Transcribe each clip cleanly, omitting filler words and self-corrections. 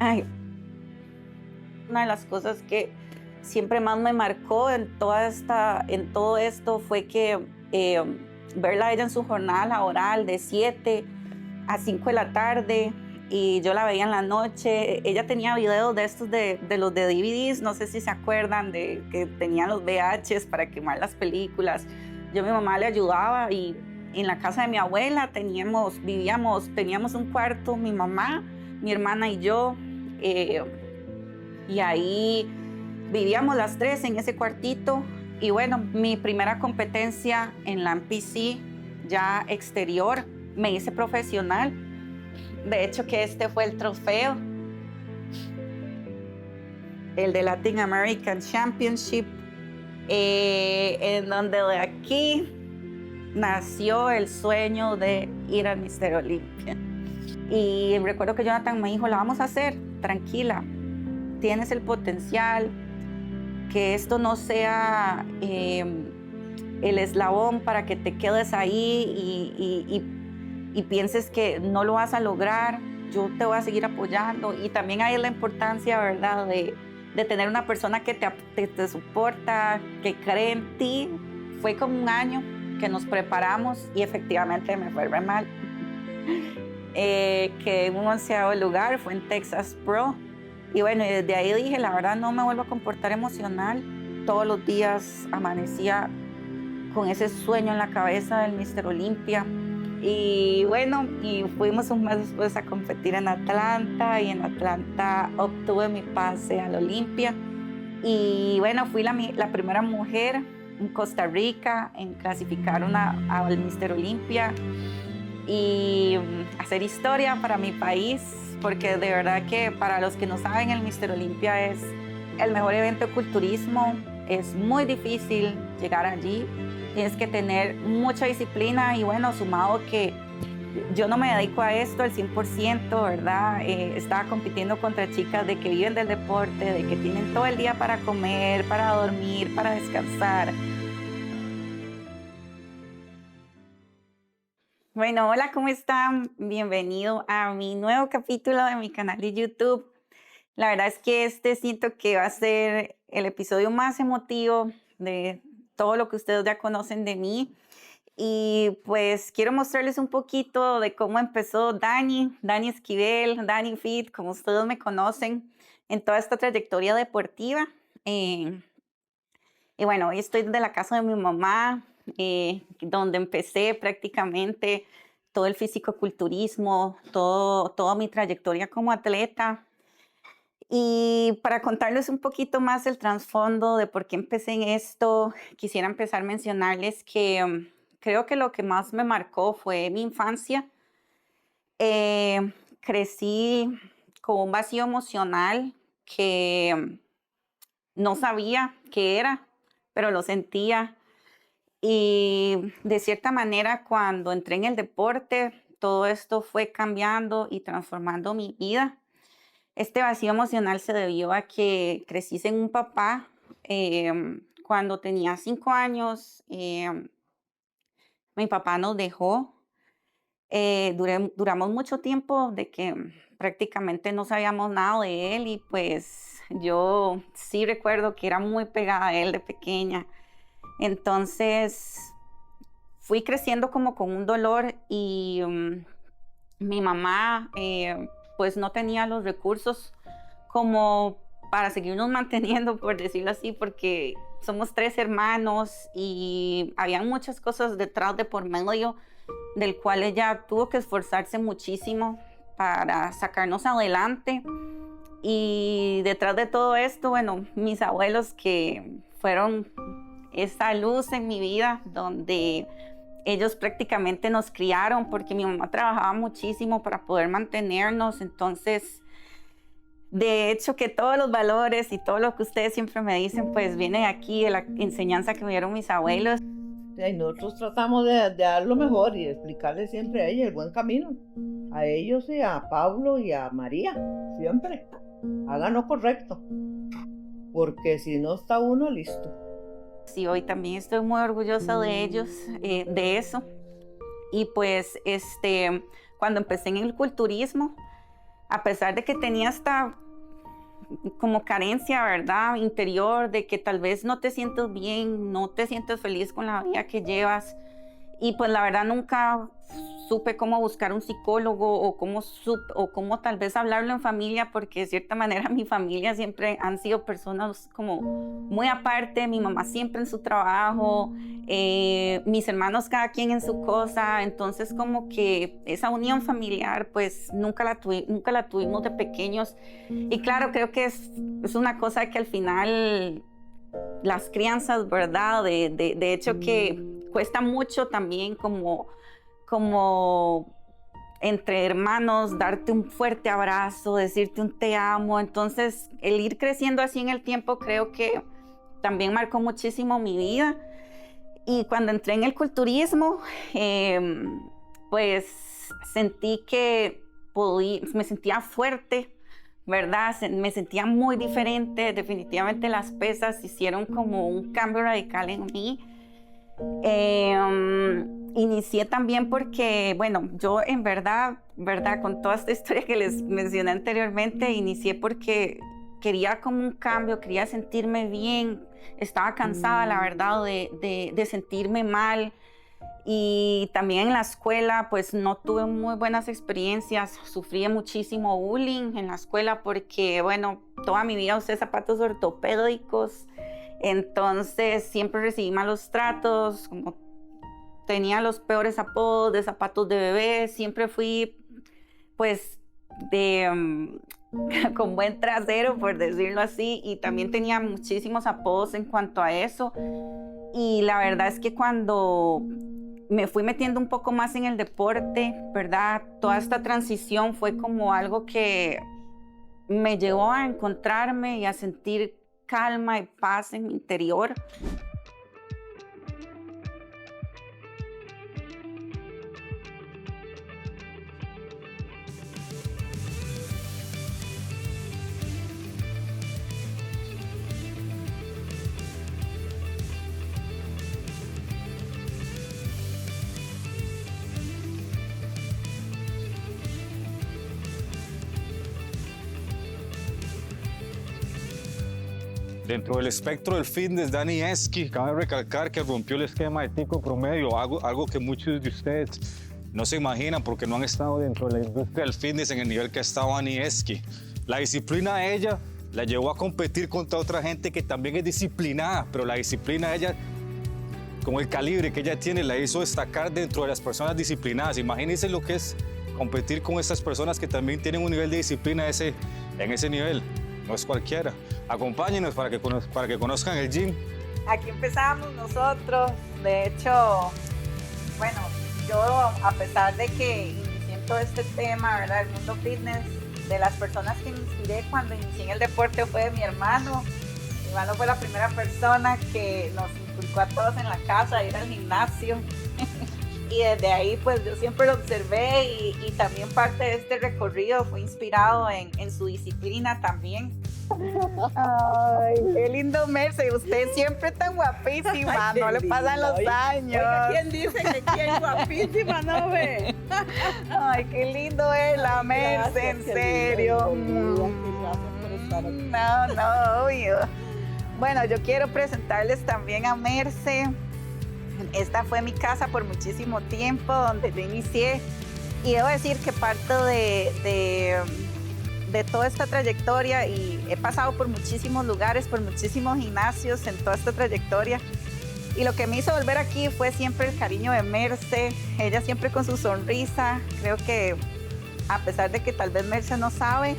Ay, una de las cosas que siempre más me marcó en todo esto fue que verla a ella en su jornada laboral de 7 a 5 de la tarde y yo la veía en la noche. Ella tenía videos de estos de los de DVDs, no sé si se acuerdan, de que tenían los VHs para quemar las películas. Yo a mi mamá le ayudaba y en la casa de mi abuela teníamos un cuarto, mi mamá, mi hermana y yo, y ahí vivíamos las tres en ese cuartito. Y bueno, mi primera competencia en la MPC, ya exterior, me hice profesional. De hecho, que este fue el trofeo, el de Latin American Championship, en donde de aquí nació el sueño de ir al Mister Olympia. Y recuerdo que Jonathan me dijo, la vamos a hacer, tranquila, tienes el potencial, que esto no sea el eslabón para que te quedes ahí y pienses que no lo vas a lograr. Yo te voy a seguir apoyando. Y también hay la importancia, ¿verdad?, de tener una persona que te soporta, que cree en ti. Fue como un año que nos preparamos y efectivamente me fue re mal. Quedé en un 11º lugar, fue en Texas Pro. Y bueno, desde ahí dije, la verdad no me vuelvo a comportar emocional. Todos los días amanecía con ese sueño en la cabeza del Mister Olympia. Y bueno, y fuimos un mes después a competir en Atlanta, y en Atlanta obtuve mi pase al Olympia. Y bueno, fui la primera mujer en Costa Rica en clasificar al Mister Olympia y hacer historia para mi país, porque de verdad que para los que no saben, el Mister Olympia es el mejor evento de culturismo. Es muy difícil llegar allí, tienes que tener mucha disciplina y bueno, sumado que yo no me dedico a esto al 100%, ¿verdad? Estaba compitiendo contra chicas de que viven del deporte, de que tienen todo el día para comer, para dormir, para descansar. Bueno, hola, ¿cómo están? Bienvenido a mi nuevo capítulo de mi canal de YouTube. La verdad es que siento que va a ser el episodio más emotivo de todo lo que ustedes ya conocen de mí. Y pues quiero mostrarles un poquito de cómo empezó Dani Esquivel, Dani Fit, como ustedes me conocen, en toda esta trayectoria deportiva. Y bueno, hoy estoy de la casa de mi mamá, donde empecé prácticamente todo el fisicoculturismo, toda mi trayectoria como atleta. Y para contarles un poquito más el trasfondo de por qué empecé en esto, quisiera empezar a mencionarles que creo que lo que más me marcó fue mi infancia. Crecí con un vacío emocional que no sabía qué era, pero lo sentía. Y de cierta manera, cuando entré en el deporte, todo esto fue cambiando y transformando mi vida. Este vacío emocional se debió a que crecí sin un papá. Cuando tenía 5 años, mi papá nos dejó. Duramos mucho tiempo de que prácticamente no sabíamos nada de él y pues yo sí recuerdo que era muy pegada a él de pequeña. Entonces fui creciendo como con un dolor y mi mamá pues no tenía los recursos como para seguirnos manteniendo, por decirlo así, porque somos 3 hermanos y habían muchas cosas detrás de por medio del cual ella tuvo que esforzarse muchísimo para sacarnos adelante. Y detrás de todo esto, bueno, mis abuelos que fueron esa luz en mi vida, donde ellos prácticamente nos criaron, porque mi mamá trabajaba muchísimo para poder mantenernos. Entonces, de hecho, que todos los valores y todo lo que ustedes siempre me dicen, pues viene aquí de la enseñanza que me dieron mis abuelos. Y nosotros tratamos de dar lo mejor y explicarles siempre a ella el buen camino. A ellos y a Pablo y a María, siempre. Hagan lo correcto, porque si no está uno, listo. Sí, hoy también estoy muy orgullosa de ellos, de eso. Y pues cuando empecé en el culturismo, a pesar de que tenía esta como carencia, ¿verdad? Interior, de que tal vez no te sientes bien, no te sientes feliz con la vida que llevas. Y pues la verdad nunca supe cómo buscar un psicólogo o cómo tal vez hablarlo en familia, porque de cierta manera mi familia siempre han sido personas como muy aparte, mi mamá siempre en su trabajo, mis hermanos cada quien en su cosa, entonces como que esa unión familiar pues nunca la tuvimos de pequeños. Y claro, creo que es una cosa que al final las crianzas, ¿verdad? De hecho que cuesta mucho también como entre hermanos darte un fuerte abrazo, decirte un te amo. Entonces, el ir creciendo así en el tiempo creo que también marcó muchísimo mi vida. Y cuando entré en el culturismo, pues sentí que me sentía fuerte, ¿verdad? Me sentía muy diferente. Definitivamente las pesas hicieron como un cambio radical en mí. Inicié también porque, bueno, yo en verdad, con toda esta historia que les mencioné anteriormente, inicié porque quería como un cambio, quería sentirme bien, estaba cansada, la verdad, de sentirme mal. Y también en la escuela, pues no tuve muy buenas experiencias, sufrí muchísimo bullying en la escuela porque, bueno, toda mi vida usé zapatos ortopédicos. Entonces siempre recibí malos tratos, como tenía los peores apodos de zapatos de bebé, siempre fui pues con buen trasero, por decirlo así, y también tenía muchísimos apodos en cuanto a eso. Y la verdad es que cuando me fui metiendo un poco más en el deporte, ¿verdad? Toda esta transición fue como algo que me llevó a encontrarme y a sentir calma y paz en mi interior. Dentro del espectro del fitness, Dani Eski, cabe recalcar que rompió el esquema de tico promedio, algo que muchos de ustedes no se imaginan porque no han estado dentro de la industria del fitness en el nivel que ha estado Dani Eski. La disciplina de ella la llevó a competir contra otra gente que también es disciplinada, pero la disciplina de ella, como el calibre que ella tiene, la hizo destacar dentro de las personas disciplinadas. Imagínense lo que es competir con estas personas que también tienen un nivel de disciplina en ese nivel. No es cualquiera. Acompáñenos para que conozcan el gym. Aquí empezamos nosotros. De hecho, bueno, yo a pesar de que inicié en todo este tema, ¿verdad? El mundo fitness, de las personas que me inspiré cuando inicié en el deporte fue mi hermano. Mi hermano fue la primera persona que nos inculcó a todos en la casa a ir al gimnasio. Y desde ahí pues yo siempre lo observé y también parte de este recorrido fue inspirado en su disciplina también. Ay, qué lindo Merce, usted siempre tan guapísima. Ay, no le pasan los años. Oiga, ¿quién dice que quién guapísima, no ve? Ay, qué lindo es la Merce, en serio. Gracias por estar aquí. No, obvio. Bueno, yo quiero presentarles también a Merce. Esta fue mi casa por muchísimo tiempo, donde yo inicié. Y debo decir que parto de toda esta trayectoria, y he pasado por muchísimos lugares, por muchísimos gimnasios en toda esta trayectoria. Y lo que me hizo volver aquí fue siempre el cariño de Merce, ella siempre con su sonrisa. Creo que a pesar de que tal vez Merce no sabe,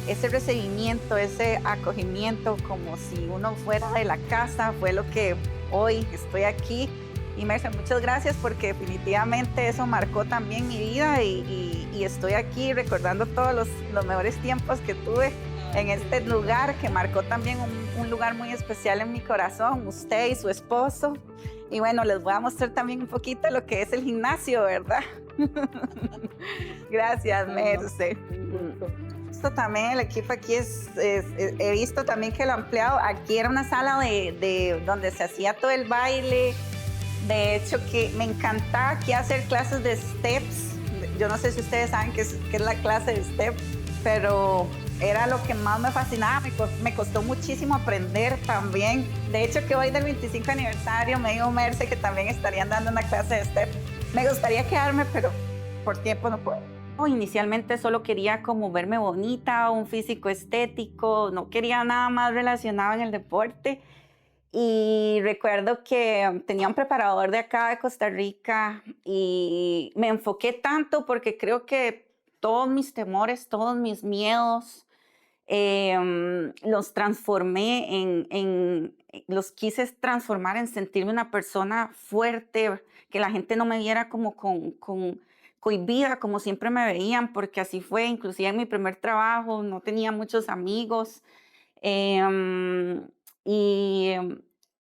ese recibimiento, ese acogimiento como si uno fuera de la casa, fue lo que hoy estoy aquí. Y Merce, muchas gracias porque definitivamente eso marcó también mi vida y estoy aquí recordando todos los mejores tiempos que tuve en este lugar que marcó también un lugar muy especial en mi corazón, usted y su esposo. Y bueno, les voy a mostrar también un poquito lo que es el gimnasio, ¿verdad? Gracias, Merce. Esto también, el equipo aquí he visto también que lo han ampliado. Aquí era una sala de donde se hacía todo el baile. De hecho, que me encantaba aquí hacer clases de steps, yo no sé si ustedes saben qué es la clase de step, pero era lo que más me fascinaba, me costó muchísimo aprender también. De hecho, que hoy del 25 aniversario me dijo Merce que también estarían dando una clase de step. Me gustaría quedarme, pero por tiempo no puedo. Inicialmente solo quería como verme bonita, un físico estético, no quería nada más relacionado en el deporte. Y recuerdo que tenía un preparador de acá de Costa Rica y me enfoqué tanto porque creo que todos mis temores, todos mis miedos, los transformé los quise transformar en sentirme una persona fuerte, que la gente no me viera como cohibida, como siempre me veían, porque así fue, inclusive en mi primer trabajo, no tenía muchos amigos. Em, y,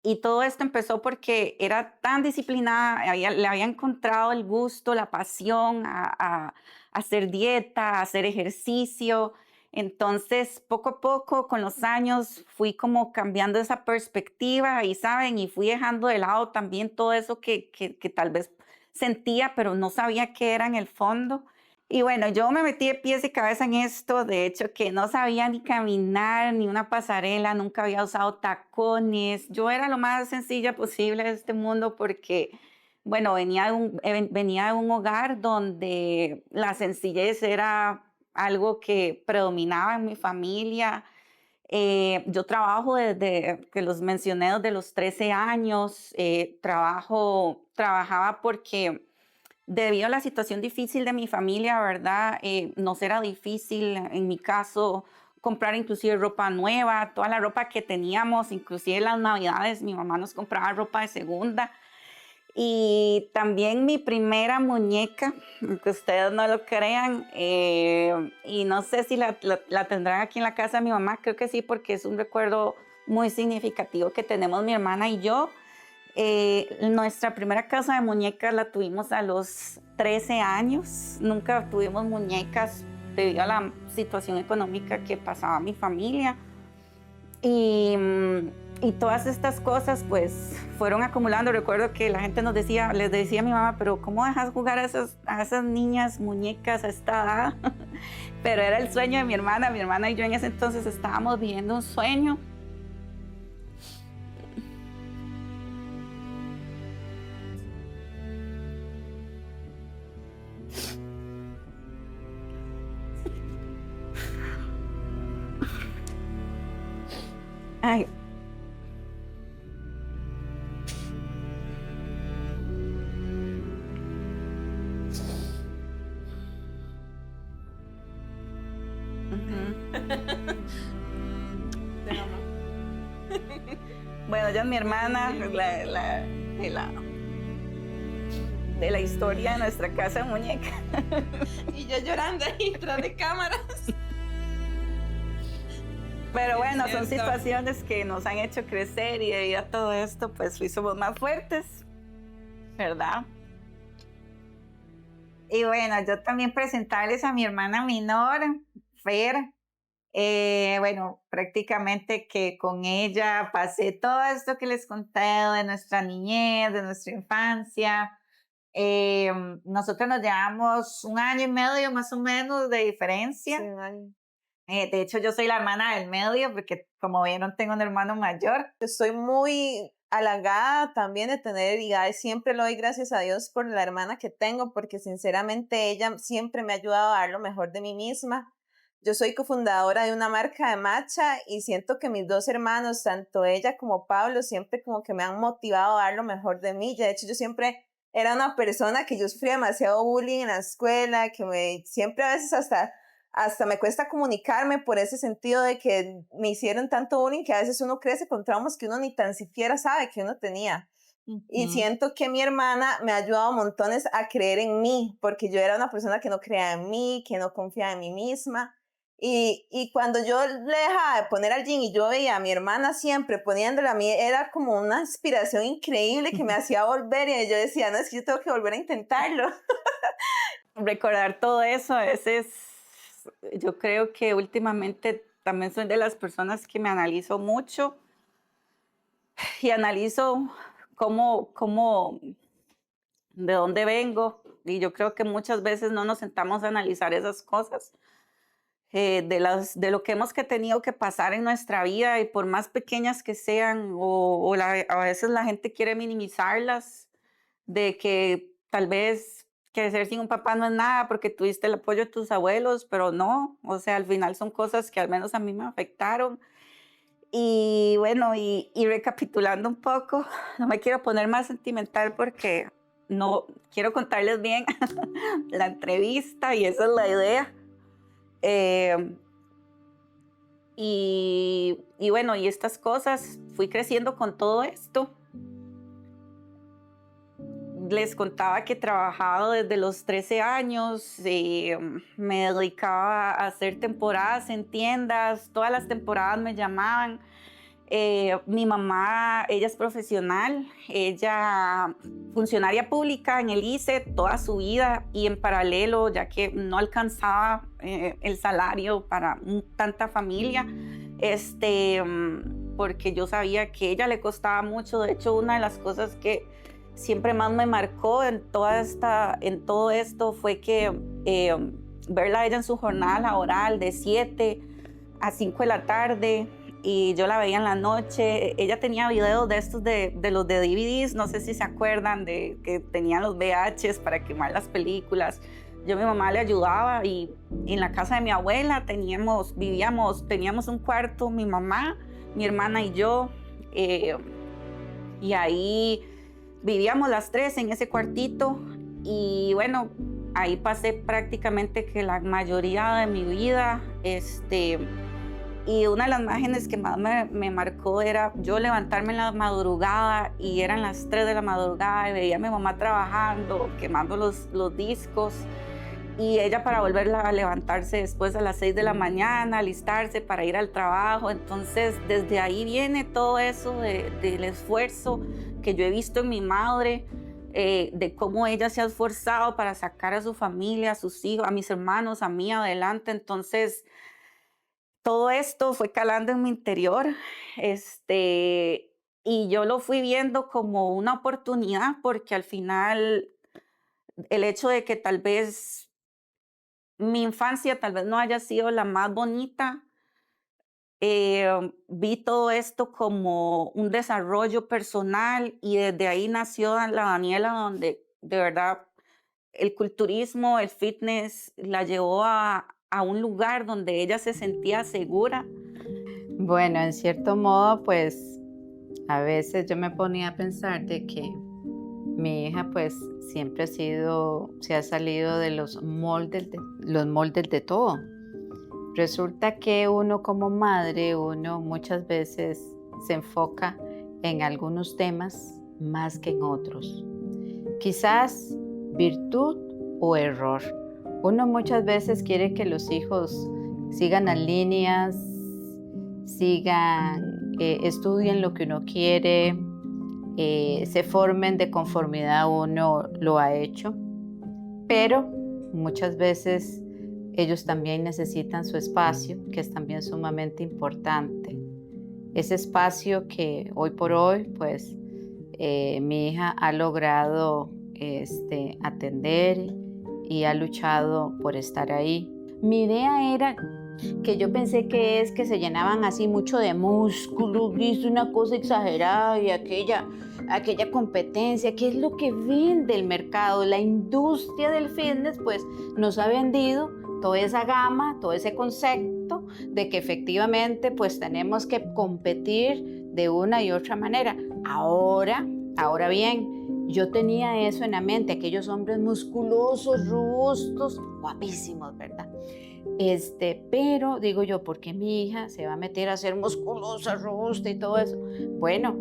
y todo esto empezó porque era tan disciplinada, le había encontrado el gusto, la pasión a hacer dieta, a hacer ejercicio. Entonces, poco a poco, con los años, fui como cambiando esa perspectiva y, ¿saben? Y fui dejando de lado también todo eso que tal vez sentía, pero no sabía qué era en el fondo. Y bueno, yo me metí de pies y cabeza en esto, de hecho que no sabía ni caminar, ni una pasarela, nunca había usado tacones. Yo era lo más sencilla posible de este mundo porque, bueno, venía de un hogar donde la sencillez era algo que predominaba en mi familia. Yo trabajo desde que los mencioné desde los 13 años, trabajaba porque debido a la situación difícil de mi familia, ¿verdad? Nos era difícil, en mi caso, comprar inclusive ropa nueva, toda la ropa que teníamos, inclusive las navidades, mi mamá nos compraba ropa de segunda. Y también mi primera muñeca, que ustedes no lo crean, y no sé si la tendrán aquí en la casa de mi mamá, creo que sí, porque es un recuerdo muy significativo que tenemos mi hermana y yo. Nuestra primera casa de muñecas la tuvimos a los 13 años. Nunca tuvimos muñecas debido a la situación económica que pasaba mi familia. Y todas estas cosas pues fueron acumulando. Recuerdo que la gente les decía a mi mamá, pero ¿cómo dejas jugar a esas niñas muñecas a esta edad? Pero era el sueño de mi hermana y yo en ese entonces estábamos viviendo un sueño. Ay. Bueno, ella es mi hermana, de la historia de nuestra casa de muñeca. Y yo llorando ahí detrás de cámaras. Pero bueno, son situaciones que nos han hecho crecer y debido a todo esto, pues somos más fuertes, ¿verdad? Y bueno, yo también presentarles a mi hermana menor, Fer. Bueno, prácticamente que con ella pasé todo esto que les conté de nuestra niñez, de nuestra infancia. Nosotros nos llevamos 1 año y medio más o menos de diferencia. Sí, un año. De hecho, yo soy la hermana del medio porque, como vieron, tengo un hermano mayor. Estoy muy halagada también de tener, y siempre le doy gracias a Dios por la hermana que tengo, porque sinceramente ella siempre me ha ayudado a dar lo mejor de mí misma. Yo soy cofundadora de una marca de matcha y siento que mis 2 hermanos, tanto ella como Pablo, siempre como que me han motivado a dar lo mejor de mí. De hecho, yo siempre era una persona que yo sufría demasiado bullying en la escuela, que siempre a veces hasta me cuesta comunicarme por ese sentido de que me hicieron tanto bullying que a veces uno crece con traumas que uno ni tan siquiera sabe que uno tenía. Y siento que mi hermana me ha ayudado montones a creer en mí, porque yo era una persona que no creía en mí, que no confiaba en mí misma. Y cuando yo le dejaba de poner al gym y yo veía a mi hermana siempre poniéndole a mí, era como una inspiración increíble que me hacía volver, y yo decía, no, es que yo tengo que volver a intentarlo. Recordar todo eso, yo creo que últimamente también soy de las personas que me analizo mucho y analizo de dónde vengo, Y yo creo que muchas veces no nos sentamos a analizar esas cosas, de lo que hemos tenido que pasar en nuestra vida, y por más pequeñas que sean, a veces la gente quiere minimizarlas, de que tal vez crecer sin un papá no es nada porque tuviste el apoyo de tus abuelos, pero no, o sea, al final son cosas que al menos a mí me afectaron. Y bueno, y recapitulando un poco, no me quiero poner más sentimental porque no quiero contarles bien la entrevista y esa es la idea. Eh, y bueno, y estas cosas, fui creciendo con todo esto. Les contaba que trabajaba desde los 13 años, me dedicaba a hacer temporadas en tiendas, todas las temporadas me llamaban. Mi mamá, ella es profesional, ella funcionaria pública en el ICE toda su vida, y en paralelo, ya que no alcanzaba el salario para tanta familia, porque yo sabía que a ella le costaba mucho. De hecho, una de las cosas que siempre más me marcó en todo esto fue que verla a ella en su jornada laboral de 7 a 5 de la tarde, y yo la veía en la noche. Ella tenía videos de estos de los de DVDs, no sé si se acuerdan, de que tenían los VHs para quemar las películas. Yo a mi mamá le ayudaba, y en la casa de mi abuela teníamos un cuarto, mi mamá, mi hermana y yo, y ahí vivíamos las tres en ese cuartito. Y bueno, ahí pasé prácticamente que la mayoría de mi vida. Y una de las imágenes que más me marcó era yo levantarme en la madrugada, y eran las 3 de la madrugada, y veía a mi mamá trabajando, quemando los discos, y ella para volverla a levantarse después a las 6 de la mañana, alistarse para ir al trabajo. Entonces, desde ahí viene todo eso del esfuerzo que yo he visto en mi madre, de cómo ella se ha esforzado para sacar a su familia, a sus hijos, a mis hermanos, a mí adelante. Entonces, todo esto fue calando en mi interior, y yo lo fui viendo como una oportunidad, porque al final el hecho de que tal vez mi infancia tal vez no haya sido la más bonita, vi todo esto como un desarrollo personal, y desde ahí nació la Daniela, donde de verdad el culturismo, el fitness la llevó a un lugar donde ella se sentía segura. Bueno, en cierto modo, pues a veces yo me ponía a pensar de que mi hija pues siempre se ha salido de los moldes de todo. Resulta que uno como madre, uno muchas veces se enfoca en algunos temas más que en otros. Quizás virtud o error. Uno muchas veces quiere que los hijos sigan las líneas, estudien lo que uno quiere, se formen de conformidad a uno lo ha hecho, pero muchas veces ellos también necesitan su espacio, que es también sumamente importante. Ese espacio que hoy por hoy, pues, mi hija ha logrado atender y ha luchado por estar ahí. Mi idea era que yo pensé que se llenaban así mucho de músculo, y es una cosa exagerada, y aquella competencia, que es lo que vende el mercado. La industria del fitness pues nos ha vendido toda esa gama, todo ese concepto de que efectivamente pues tenemos que competir de una y otra manera. Ahora bien, yo tenía eso en la mente, aquellos hombres musculosos, robustos, guapísimos, ¿verdad? Pero digo yo, ¿por qué mi hija se va a meter a ser musculosa, robusta y todo eso? Bueno,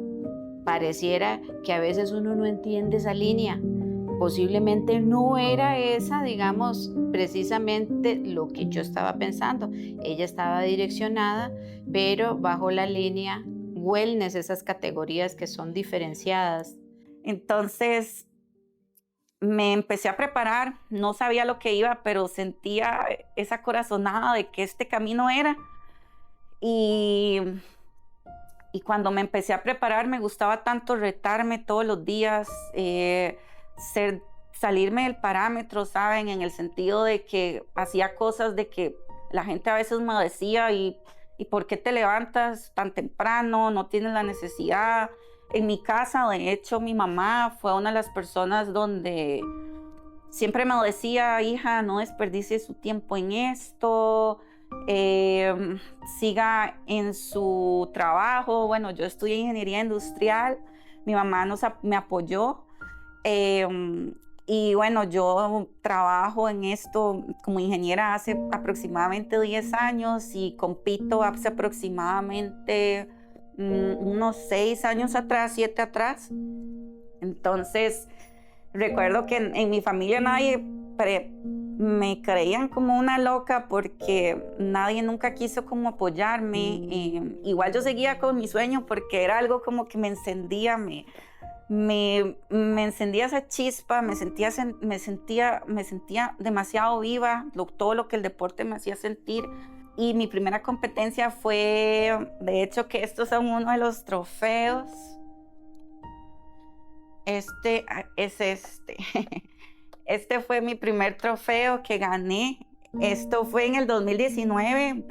pareciera que a veces uno no entiende esa línea. Posiblemente no era esa, digamos, precisamente lo que yo estaba pensando. Ella estaba direccionada, pero bajo la línea wellness, esas categorías que son diferenciadas. Entonces me empecé a preparar, no sabía lo que iba, pero sentía esa corazonada de que este camino era. Y cuando me empecé a preparar, me gustaba tanto retarme todos los días, ser salirme del parámetro, ¿saben? En el sentido de que hacía cosas de que la gente a veces me decía, ¿y por qué te levantas tan temprano? No tienes la necesidad. En mi casa, de hecho, mi mamá fue una de las personas donde siempre me decía, hija, no desperdicie su tiempo en esto, siga en su trabajo. Bueno, yo estudié ingeniería industrial, mi mamá me apoyó. Y bueno, yo trabajo en esto como ingeniera hace aproximadamente 10 años y compito hace aproximadamente unos 6 años atrás, 7 atrás. Entonces, recuerdo que en mi familia nadie me creían como una loca porque nadie nunca quiso como apoyarme. Igual yo seguía con mi sueño porque era algo como que me encendía, me encendía esa chispa, me sentía demasiado viva, todo lo que el deporte me hacía sentir. Y mi primera competencia fue, de hecho, que estos son uno de los trofeos. Este es este. Este fue mi primer trofeo que gané. Esto fue en el 2019,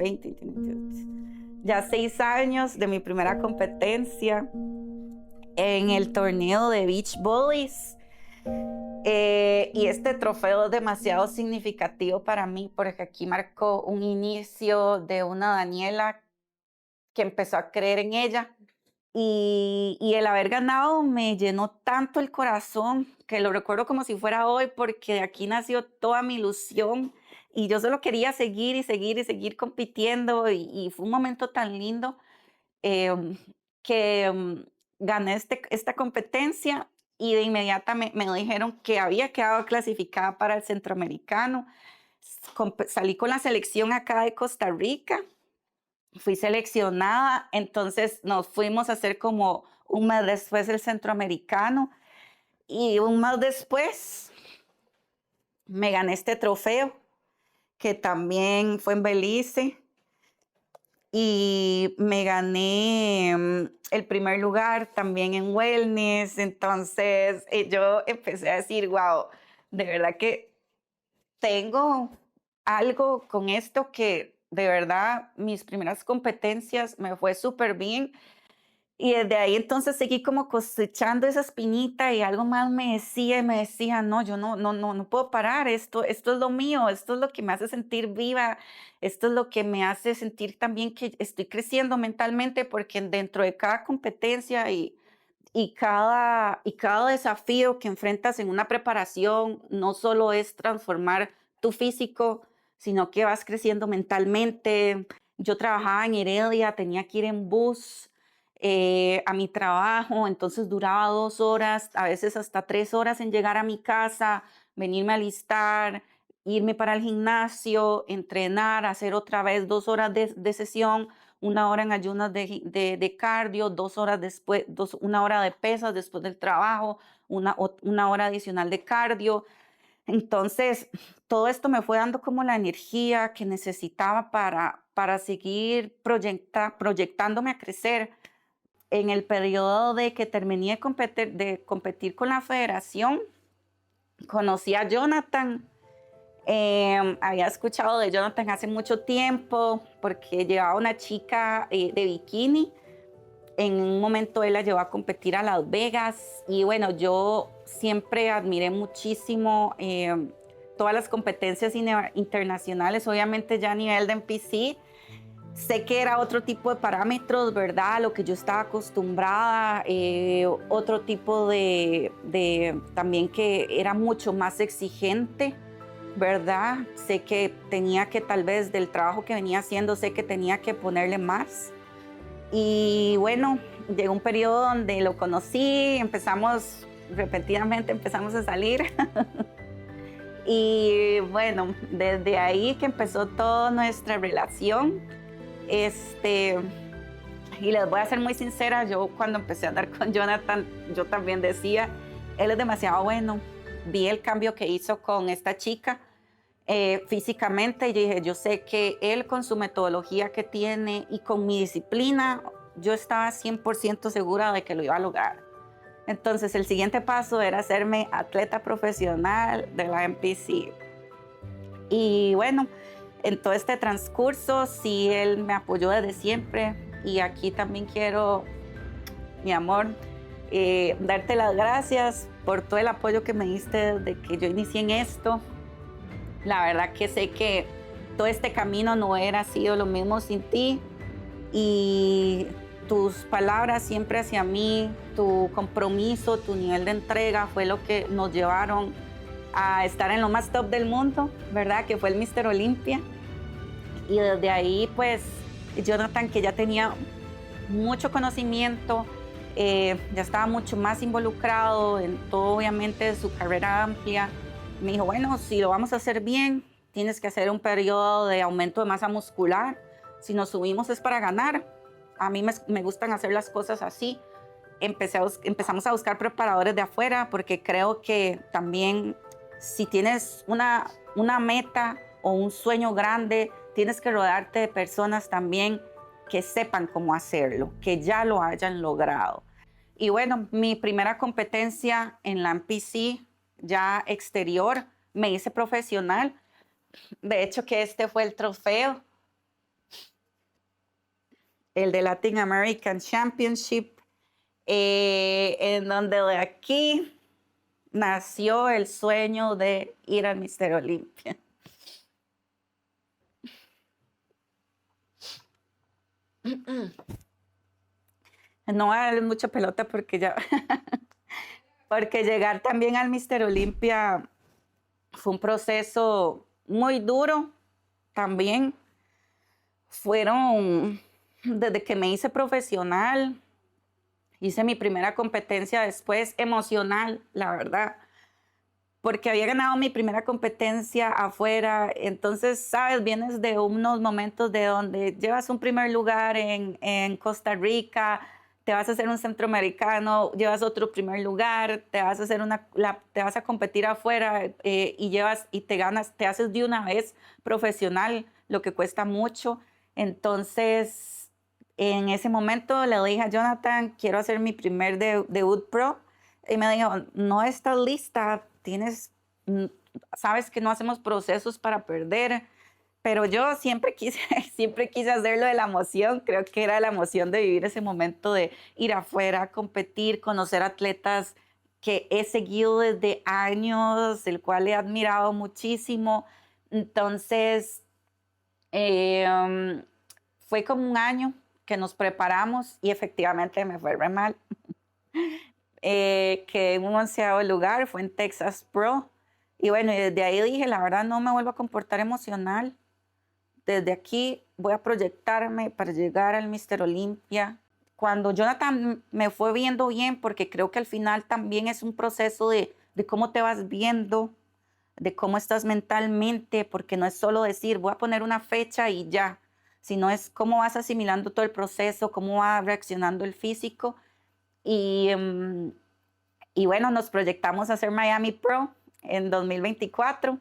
ya 6 años de mi primera competencia en el torneo de Beach Bullies. Y este trofeo es demasiado significativo para mí porque aquí marcó un inicio de una Daniela que empezó a creer en ella. Y el haber ganado me llenó tanto el corazón que lo recuerdo como si fuera hoy, porque de aquí nació toda mi ilusión y yo solo quería seguir y seguir y seguir compitiendo y fue un momento tan lindo que gané esta competencia y de inmediato me dijeron que había quedado clasificada para el centroamericano. Salí con la selección acá de Costa Rica. Fui seleccionada, entonces nos fuimos a hacer como un mes después el centroamericano y un mes después me gané este trofeo que también fue en Belice y me gané el primer lugar también en wellness. Entonces yo empecé a decir, wow, de verdad que tengo algo con esto que de verdad mis primeras competencias me fue súper bien y desde ahí entonces seguí como cosechando esa espinita y algo más me decía, no, yo no puedo parar, esto es lo mío, esto es lo que me hace sentir viva, esto es lo que me hace sentir también que estoy creciendo mentalmente porque dentro de cada competencia y cada desafío que enfrentas en una preparación no solo es transformar tu físico, sino que vas creciendo mentalmente. Yo trabajaba en Heredia, tenía que ir en bus a mi trabajo, entonces duraba 2 horas, a veces hasta 3 horas en llegar a mi casa, venirme a alistar, irme para el gimnasio, entrenar, hacer otra vez 2 horas de sesión, 1 hora en ayunas de cardio, 2 horas después, 1 hora de pesas después del trabajo, una hora adicional de cardio. Entonces, todo esto me fue dando como la energía que necesitaba para seguir proyectándome a crecer. En el periodo de que terminé de competir con la federación, conocí a Jonathan. Había escuchado de Jonathan hace mucho tiempo porque llevaba una chica de bikini. En un momento él la llevó a competir a Las Vegas y bueno, yo siempre admiré muchísimo todas las competencias internacionales, obviamente ya a nivel de NPC. Sé que era otro tipo de parámetros, ¿verdad? Lo que yo estaba acostumbrada, otro tipo también que era mucho más exigente, ¿verdad? Sé que tenía que tal vez del trabajo que venía haciendo, sé que tenía que ponerle más. Y bueno, llegó un periodo donde lo conocí, repentinamente empezamos a salir. Y bueno, desde ahí que empezó toda nuestra relación. Y les voy a ser muy sincera, yo cuando empecé a andar con Jonathan, yo también decía, él es demasiado bueno. Vi el cambio que hizo con esta chica físicamente y dije, yo sé que él con su metodología que tiene y con mi disciplina, yo estaba 100% segura de que lo iba a lograr. Entonces el siguiente paso era hacerme atleta profesional de la NPC. Y bueno, en todo este transcurso sí él me apoyó desde siempre, y aquí también quiero, mi amor, darte las gracias por todo el apoyo que me diste desde que yo inicié en esto. La verdad que sé que todo este camino no hubiera sido lo mismo sin ti, y tus palabras siempre hacia mí, tu compromiso, tu nivel de entrega fue lo que nos llevaron a estar en lo más top del mundo, ¿verdad? Que fue el Mr. Olympia. Y desde ahí, pues, Jonathan, que ya tenía mucho conocimiento, ya estaba mucho más involucrado en todo, obviamente, su carrera amplia. Me dijo, bueno, si lo vamos a hacer bien, tienes que hacer un periodo de aumento de masa muscular. Si nos subimos es para ganar. A mí me gustan hacer las cosas así. Empezamos a buscar preparadores de afuera, porque creo que también si tienes una meta o un sueño grande, tienes que rodearte de personas también que sepan cómo hacerlo, que ya lo hayan logrado. Y bueno, mi primera competencia en la NPC, ya exterior, me hice profesional. De hecho, que este fue el trofeo, el de Latin American Championship, en donde de aquí nació el sueño de ir al Mr. Olympia. No voy a darle mucha pelota porque ya... porque llegar también al Mr. Olympia fue un proceso muy duro también. Fueron, desde que me hice profesional, hice mi primera competencia después, emocional, la verdad, porque había ganado mi primera competencia afuera. Entonces, sabes, vienes de unos momentos de donde llevas un primer lugar en Costa Rica, te vas a hacer un centroamericano, llevas otro primer lugar, te vas a hacer te vas a competir afuera, y te ganas, te haces de una vez profesional, lo que cuesta mucho. Entonces, en ese momento le dije a Jonathan, quiero hacer mi primer debut pro, y me dijo, no estás lista, sabes que no hacemos procesos para perder. Pero yo siempre quise hacerlo de la emoción. Creo que era la emoción de vivir ese momento de ir afuera, competir, conocer atletas que he seguido desde años, el cual he admirado muchísimo. Entonces, fue como un año que nos preparamos y efectivamente me fue re mal. Quedé en un 11º lugar, fue en Texas Pro. Y bueno, y desde ahí dije, la verdad no me vuelvo a comportar emocional. Desde aquí voy a proyectarme para llegar al Mr. Olympia. Cuando Jonathan me fue viendo bien, porque creo que al final también es un proceso de cómo te vas viendo, de cómo estás mentalmente, porque no es solo decir, voy a poner una fecha y ya, sino es cómo vas asimilando todo el proceso, cómo va reaccionando el físico. Y bueno, nos proyectamos a hacer Miami Pro en 2024.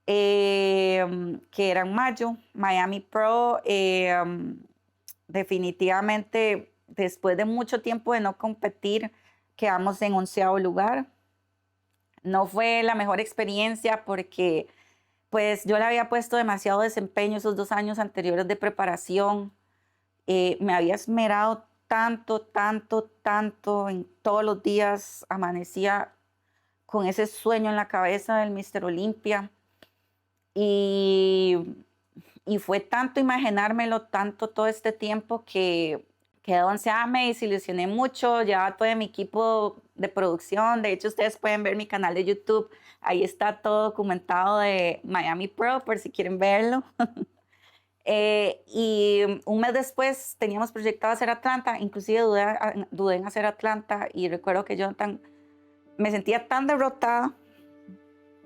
Que era en mayo. Miami Pro, definitivamente después de mucho tiempo de no competir, quedamos en 11º lugar. No fue la mejor experiencia porque pues yo le había puesto demasiado desempeño esos 2 años anteriores de preparación. Me había esmerado tanto, en todos los días amanecía con ese sueño en la cabeza del Mr. Olympia. Y fue tanto imaginármelo, tanto todo este tiempo que quedé 11ª, me desilusioné mucho, llevaba todo mi equipo de producción. De hecho, ustedes pueden ver mi canal de YouTube, ahí está todo documentado de Miami Pro, por si quieren verlo. Y un mes después teníamos proyectado hacer Atlanta, inclusive dudé en hacer Atlanta, y recuerdo que yo me sentía tan derrotada,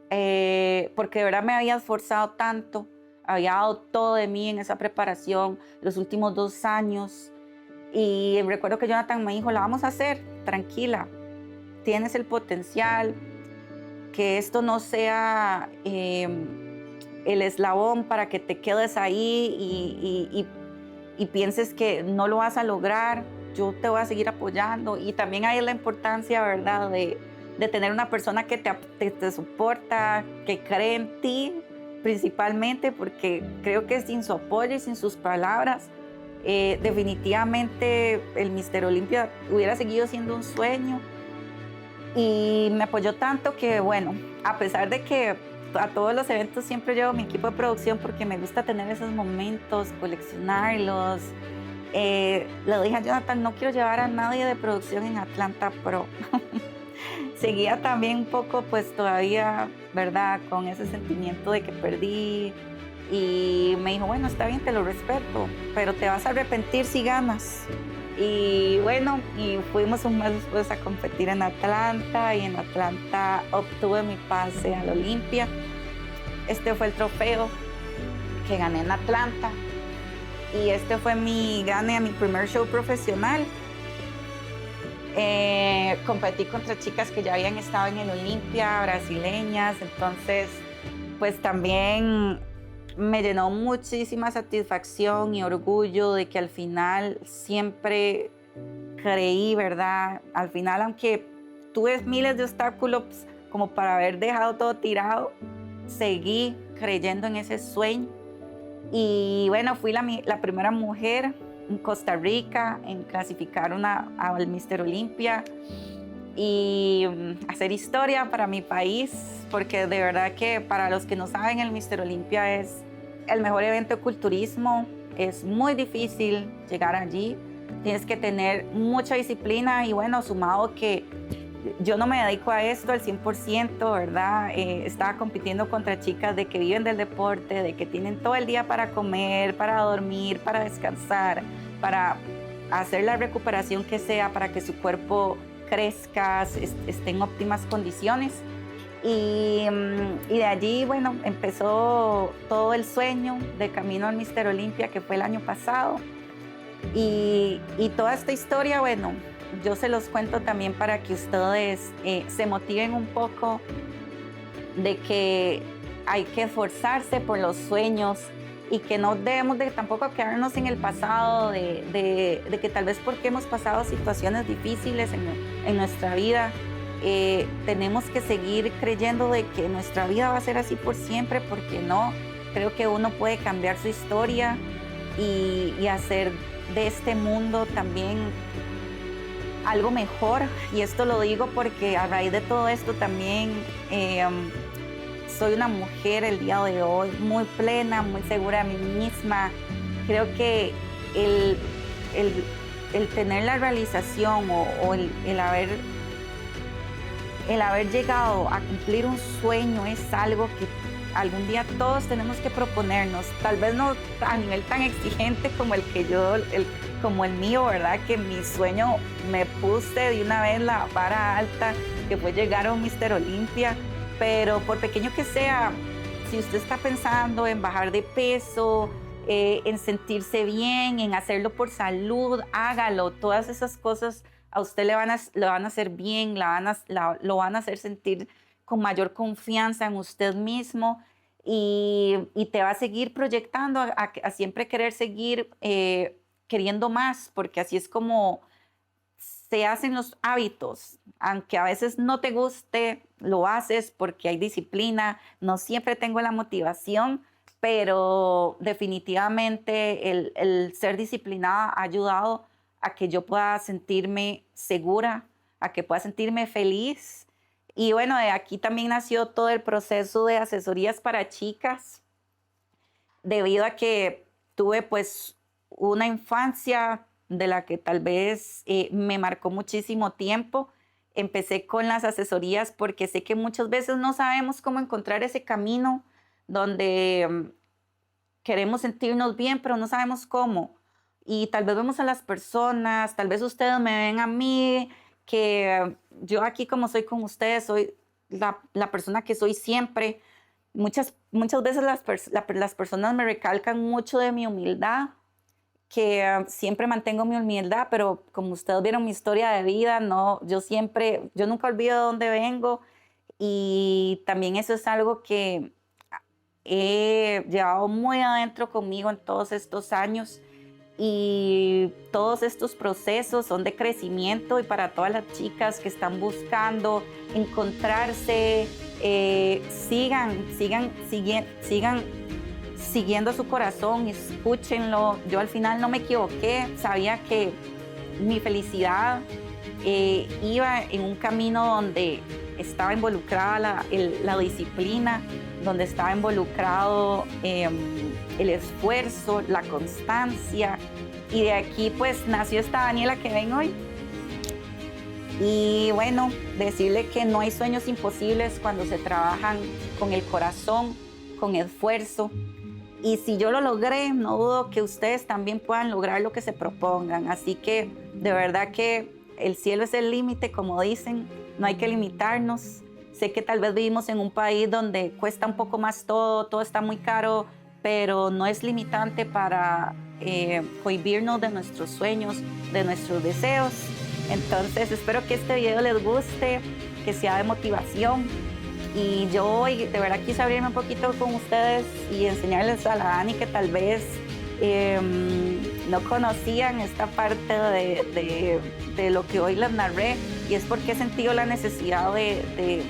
porque de verdad me había esforzado tanto, había dado todo de mí en esa preparación los últimos 2 años. Y recuerdo que Jonathan me dijo, la vamos a hacer, tranquila, tienes el potencial, que esto no sea el eslabón para que te quedes ahí y pienses que no lo vas a lograr. yo te voy a seguir apoyando. Y también hay la importancia, ¿verdad?, de tener una persona que te soporta, que cree en ti, principalmente, porque creo que sin su apoyo y sin sus palabras, definitivamente el Mister Olympia hubiera seguido siendo un sueño. Y me apoyó tanto que, bueno, a pesar de que a todos los eventos siempre llevo mi equipo de producción porque me gusta tener esos momentos, coleccionarlos. Le dije a Jonathan, no quiero llevar a nadie de producción en Atlanta, pero seguía también un poco, pues todavía, ¿verdad?, con ese sentimiento de que perdí. Y me dijo, bueno, está bien, te lo respeto, pero te vas a arrepentir si ganas. Y bueno, y fuimos un mes después a competir en Atlanta, y en Atlanta obtuve mi pase al Olympia. Este fue el trofeo que gané en Atlanta, y este fue gané a mi primer show profesional. Competí contra chicas que ya habían estado en el Olympia, brasileñas, entonces pues también me llenó muchísima satisfacción y orgullo de que al final siempre creí, ¿verdad? Al final, aunque tuve miles de obstáculos como para haber dejado todo tirado, seguí creyendo en ese sueño. Y bueno, fui la primera mujer en Costa Rica en clasificar al Mister Olympia y hacer historia para mi país, porque de verdad que para los que no saben, el Mister Olympia es el mejor evento de culturismo. Es muy difícil llegar allí, tienes que tener mucha disciplina y bueno, sumado que yo no me dedico a esto al 100%, ¿verdad? Estaba compitiendo contra chicas de que viven del deporte, de que tienen todo el día para comer, para dormir, para descansar, para hacer la recuperación que sea para que su cuerpo crezca, esté en óptimas condiciones. Y de allí, bueno, empezó todo el sueño de camino al Mister Olympia, que fue el año pasado. Y toda esta historia, bueno, yo se los cuento también para que ustedes se motiven un poco de que hay que esforzarse por los sueños y que no debemos de tampoco quedarnos en el pasado, de que tal vez porque hemos pasado situaciones difíciles en nuestra vida, tenemos que seguir creyendo de que nuestra vida va a ser así por siempre, porque no, creo que uno puede cambiar su historia y hacer de este mundo también algo mejor. Y esto lo digo porque a raíz de todo esto también soy una mujer el día de hoy muy plena, muy segura de mí misma. Creo que el tener la realización o el haber llegado a cumplir un sueño es algo que algún día todos tenemos que proponernos. Tal vez no a nivel tan exigente como como el mío, ¿verdad? Que mi sueño me puse de una vez la vara alta, que fue llegar a un Mister Olympia. Pero por pequeño que sea, si usted está pensando en bajar de peso, en sentirse bien, en hacerlo por salud, hágalo. Todas esas cosas a usted le van a hacer bien, lo van a hacer sentir con mayor confianza en usted mismo y te va a seguir proyectando a siempre querer seguir queriendo más, porque así es como se hacen los hábitos. Aunque a veces no te guste, lo haces porque hay disciplina. No siempre tengo la motivación, pero definitivamente el ser disciplinada ha ayudado a que yo pueda sentirme segura, a que pueda sentirme feliz. Y bueno, de aquí también nació todo el proceso de asesorías para chicas, debido a que tuve pues una infancia de la que tal vez me marcó muchísimo tiempo. Empecé con las asesorías porque sé que muchas veces no sabemos cómo encontrar ese camino donde queremos sentirnos bien, pero no sabemos cómo. Y tal vez vemos a las personas, tal vez ustedes me ven a mí, que yo aquí como soy con ustedes, soy la persona que soy siempre. Muchas veces las personas me recalcan mucho de mi humildad, que siempre mantengo mi humildad, pero como ustedes vieron mi historia de vida, no, yo nunca olvido de dónde vengo, y también eso es algo que he llevado muy adentro conmigo en todos estos años. Y todos estos procesos son de crecimiento y para todas las chicas que están buscando encontrarse, sigan siguiendo su corazón, escúchenlo. Yo al final no me equivoqué, sabía que mi felicidad iba en un camino donde estaba involucrada la disciplina, donde estaba involucrado el esfuerzo, la constancia, y de aquí pues nació esta Daniela que ven hoy. Y bueno, decirle que no hay sueños imposibles cuando se trabajan con el corazón, con esfuerzo. Y si yo lo logré, no dudo que ustedes también puedan lograr lo que se propongan. Así que de verdad que el cielo es el límite, como dicen, no hay que limitarnos. Sé que tal vez vivimos en un país donde cuesta un poco más todo está muy caro, pero no es limitante para cohibirnos de nuestros sueños, de nuestros deseos. Entonces espero que este video les guste, que sea de motivación. Y yo hoy de verdad quise abrirme un poquito con ustedes y enseñarles a la Dani que tal vez no conocían esta parte de lo que hoy les narré, y es porque he sentido la necesidad de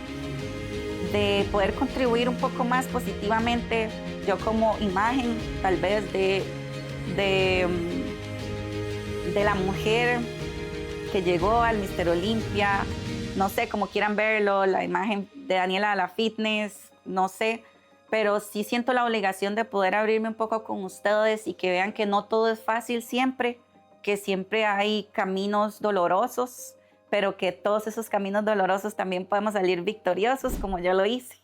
poder contribuir un poco más positivamente, yo como imagen tal vez de la mujer que llegó al Mister Olympia, no sé, como quieran verlo, la imagen de Daniela la fitness, no sé, pero sí siento la obligación de poder abrirme un poco con ustedes y que vean que no todo es fácil siempre, que siempre hay caminos dolorosos, pero que todos esos caminos dolorosos también podemos salir victoriosos como yo lo hice.